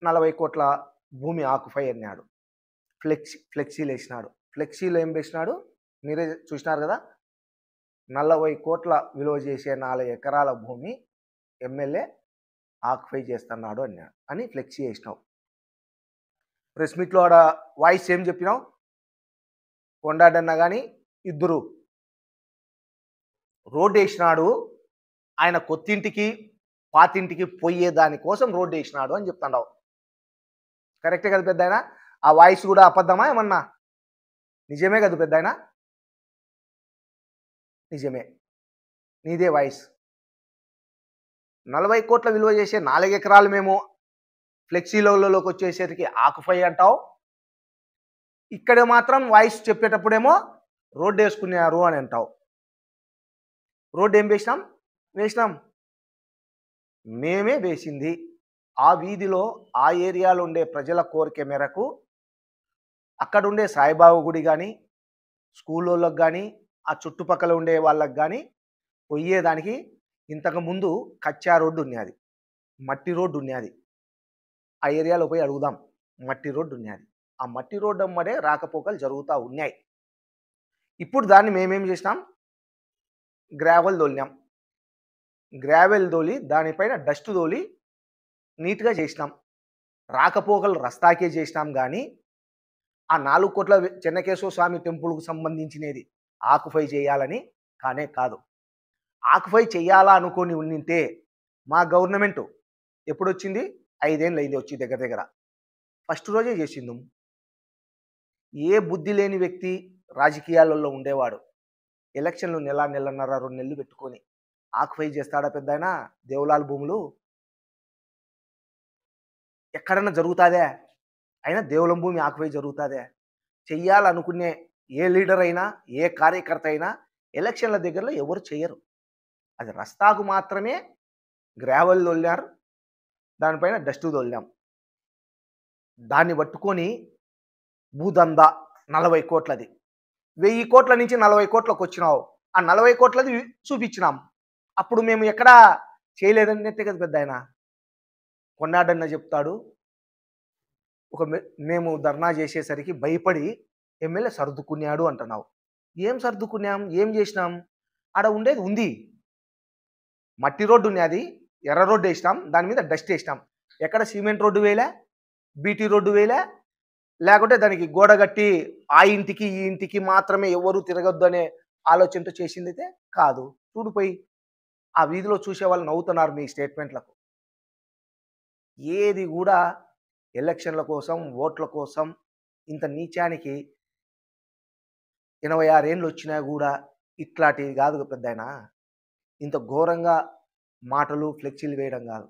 40 కోట్ల భూమి ఆక్యుపై అన్నాడు. ఫ్లెక్సీలు వేసినాడు. ఫ్లెక్సీలో ఏం వేసినాడు మీరే చూసినారు కదా. 40 కోట్ల విలువ చేసే 4 ఎకరాల భూమి ఎమ్మెల్యే ఆక్యుపై చేస్తున్నాడు అన్నాడు అని ఫ్లెక్సీ వేసినావు. ప్రెస్ మీట్లో ఆడ వాయిస్ ఏం చెప్పినావు? కొండాడన్న కానీ ఇద్దరు రోడ్డు వేసినాడు, ఆయన కొత్తింటికి పాతింటికి పోయే దానికోసం రోడ్డు వేసినాడు అని చెప్తున్నావు. కరెక్టే కదా పెద్ద ఆయన? ఆ వాయిస్ కూడా అబద్ధమా ఏమన్నా? నిజమే కదా పెద్ద ఆయన? నిజమే, నీదే వాయిస్. 40 కోట్ల విలువ చేసే 4 ఎకరాలు మేము ఫ్లెక్సీలోకి వచ్చేసరికి ఆక్యుపై అంటావు. ఇక్కడ మాత్రం వాయిస్ చెప్పేటప్పుడేమో రోడ్డు వేసుకున్నారు అని అంటావు. రోడ్డు ఏం వేసినాం మేమే వేసింది. ఆ వీధిలో ఆ ఏరియాలో ఉండే ప్రజల కోరిక మేరకు అక్కడుండే సాయిబాబా గుడి కానీ స్కూళ్ళకి కానీ ఆ చుట్టుపక్కల ఉండే వాళ్ళకి కానీ పోయేదానికి ఇంతకుముందు కచ్చా రోడ్డు ఉన్నది, మట్టి రోడ్డు ఉన్నది. ఆ ఏరియాలో పోయి అడుగుదాం. మట్టి రోడ్డు ఉన్నది. ఆ మట్టి రోడ్డు అమ్మడే రాకపోకలు జరుగుతూ ఉన్నాయి. ఇప్పుడు దాన్ని మేమేం చేసినాం? గ్రావెల్ తోలినాం. గ్రావెల్ తోలి దానిపైన డస్ట్ తోలి నీట్గా చేసినాం. రాకపోకలు రస్తాకే చేసినాం. కానీ ఆ 4 కోట్ల చెన్నకేశ్వర స్వామి టెంపుల్కు సంబంధించినది ఆక్యుపై చేయాలని కానే కాదు. ఆక్యుపై చేయాలా అనుకొని ఉండింటే మా గవర్నమెంట్ ఎప్పుడు వచ్చింది? 5 ఏళ్ళు అయింది వచ్చి దగ్గర. ఫస్ట్ రోజే చేసింది. ఏ బుద్ధి లేని వ్యక్తి రాజకీయాలలో ఉండేవాడు ఎలక్షన్లు నెలన్నర 2 నెలలు పెట్టుకొని ఆక్యుపై చేస్తాడా పెద్ద ఆయన? దేవలాల భూములు ఎక్కడన్నా జరుగుతాదే? అయినా దేవులం భూమి ఆక్యుపై జరుగుతాదే? చెయ్యాలనుకునే ఏ లీడర్ అయినా ఏ కార్యకర్త అయినా ఎలక్షన్ల దగ్గరలో ఎవరు చేయరు. అది రస్తాకు మాత్రమే గ్రావెల్ తోలినారు, దానిపైన డస్ట్ తోలినాం. దాన్ని పట్టుకొని భూదందా 40 కోట్లది, 1000 కోట్ల నుంచి 40 కోట్లకు వచ్చినావు. ఆ 40 కోట్లది చూపించినాం. అప్పుడు మేము ఎక్కడా చేయలేదన్నట్టే కదా పెద్ద ఆయన. కొన్నాడన్న చెప్తాడు, మేము ధర్నా చేసేసరికి భయపడి ఎమ్మెల్యే సర్దుకున్నాడు అంటున్నావు. ఏం సర్దుకున్నాం? ఏం చేసినాం? ఆడ ఉండేది ఉంది, మట్టి రోడ్డు ఉన్నది, ఎర్ర రోడ్డు వేసినాం, దాని మీద డస్ట్ వేసినాం. ఎక్కడ సిమెంట్ రోడ్డు వేయలే, బీటీ రోడ్డు వేయలే, లేకుంటే దానికి గోడ కట్టి ఆ ఇంటికి ఈ ఇంటికి మాత్రమే ఎవరు తిరగొద్దు అనే ఆలోచనతో చేసింది అయితే కాదు. చూడిపోయి ఆ వీధిలో చూసే వాళ్ళు నవ్వుతున్నారు మీ స్టేట్మెంట్లకు. ఏది కూడా ఎలక్షన్ల కోసం ఓట్ల కోసం ఇంత నీచానికి 86 ఏళ్ళు వచ్చినా కూడా ఇట్లాంటివి కాదు పెద్దాయన. ఇంత ఘోరంగా మాటలు ఫ్లెక్సీలు వేయడం కాదు.